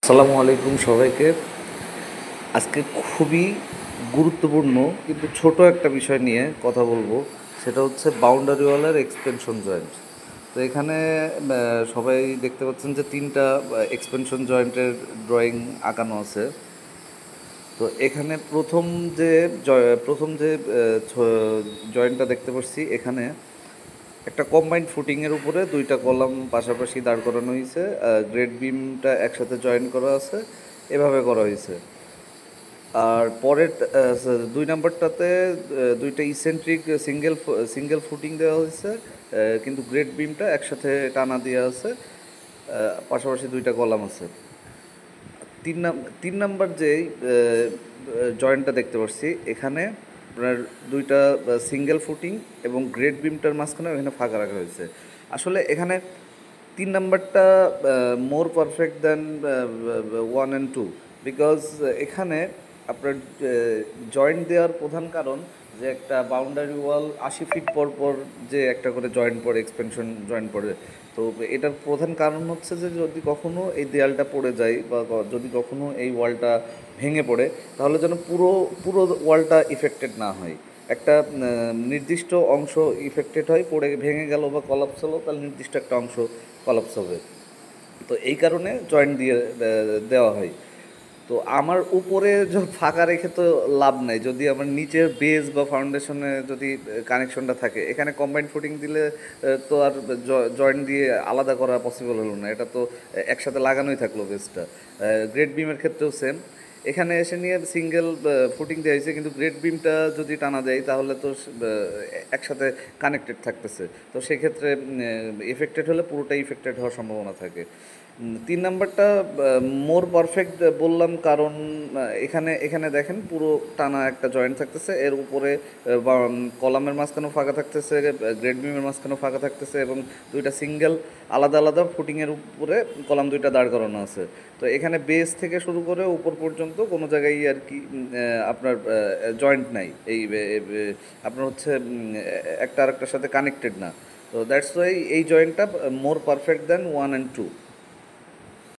আসসালামু আলাইকুম সবাইকে। আজকে খুবই গুরুত্বপূর্ণ কিন্তু ছোট একটা বিষয় নিয়ে কথা বলবো। সেটা হচ্ছে বাউন্ডারি ওয়ালের এক্সপেনশন জয়েন্ট। তো এখানে সবাই দেখতে পাচ্ছেন যে তিনটা এক্সপেনশন জয়েন্টের ড্রয়িং আঁকানো আছে। তো এখানে প্রথম যে জয়েন্টটা দেখতে পাচ্ছি, এখানে একটা কম্বাইন্ড ফুটিংয়ের উপরে দুইটা কলাম পাশাপাশি দাঁড় করানো হয়েছে। গ্রেড বিমটা একসাথে জয়েন করা আছে, এভাবে করা হয়েছে। আর পরের দুই নাম্বারটাতে দুইটা ইসেন্ট্রিক সিঙ্গেল ফুটিং দেওয়া হয়েছে, কিন্তু গ্রেড বিমটা একসাথে টানা দেওয়া আছে। পাশাপাশি দুইটা কলাম আছে। তিন নাম্বার যেই জয়েন্টটা দেখতে পাচ্ছি, এখানে আপনার দুইটা সিঙ্গেল ফুটিং এবং গ্রেড বিমটার মাঝখানে এখানে ফাঁকা রাখা হয়েছে। আসলে এখানে তিন নাম্বারটা more perfect than one and two, because এখানে আপনার জয়েন্ট দেওয়ার প্রধান কারণ যে একটা বাউন্ডারি ওয়াল 80 ফিট পর পর যে একটা করে জয়েন্ট পড়ে, এক্সপেনশন জয়েন্ট পড়ে। তো এটার প্রধান কারণ হচ্ছে যে যদি কখনো এই দেয়ালটা পড়ে যায় বা যদি কখনো এই ওয়ালটা ভেঙে পড়ে, তাহলে যেন পুরো পুরো ওয়ালটা ইফেক্টেড না হয়। একটা নির্দিষ্ট অংশ ইফেক্টেড হয়, পড়ে ভেঙে গেল বা কলাপস হলো, তাহলে নির্দিষ্ট একটা অংশ কলাপস হবে। তো এই কারণে জয়েন্ট দিয়ে দেওয়া হয়। তো আমার উপরে ফাঁকা রেখে তো লাভ নাই, যদি আমার নিচের বেস বা ফাউন্ডেশনে যদি কানেকশনটা থাকে। এখানে কম্বাইন্ড ফুটিং দিলে তো আর জয়েন্ট দিয়ে আলাদা করা পসিবল হলো না, এটা তো একসাথে লাগানোই থাকলো বেসটা। গ্রেড বিমের ক্ষেত্রেও সেম। এখানে এসে নিয়ে সিঙ্গেল ফুটিং দেওয়া হয়েছে, কিন্তু গ্রেড বিমটা যদি টানা দেয় তাহলে তো একসাথে কানেক্টেড থাকতেছে। তো সেক্ষেত্রে এফেক্টেড হলে পুরোটাই ইফেক্টেড হওয়ার সম্ভাবনা থাকে। তিন নাম্বারটা মোর পারফেক্ট বললাম কারণ এখানে এখানে দেখেন পুরো টানা একটা জয়েন্ট থাকতেছে, এর উপরে কলামের মাঝখানেও ফাঁকা থাকতেছে, গ্রেড বিমের মাঝখানেও ফাঁকা থাকতেছে, এবং দুইটা সিঙ্গেল আলাদা আলাদা ফুটিংয়ের উপরে কলাম দুইটা দাঁড় করানো আছে। তো এখানে বেস থেকে শুরু করে উপর পর্যন্ত কোনো জায়গায় আর কি আপনার জয়েন্ট নাই, এই আপনার হচ্ছে একটা আরেকটার সাথে কানেক্টেড না। তো দ্যাটস ওয়াই এই জয়েন্টটা more perfect than one and two.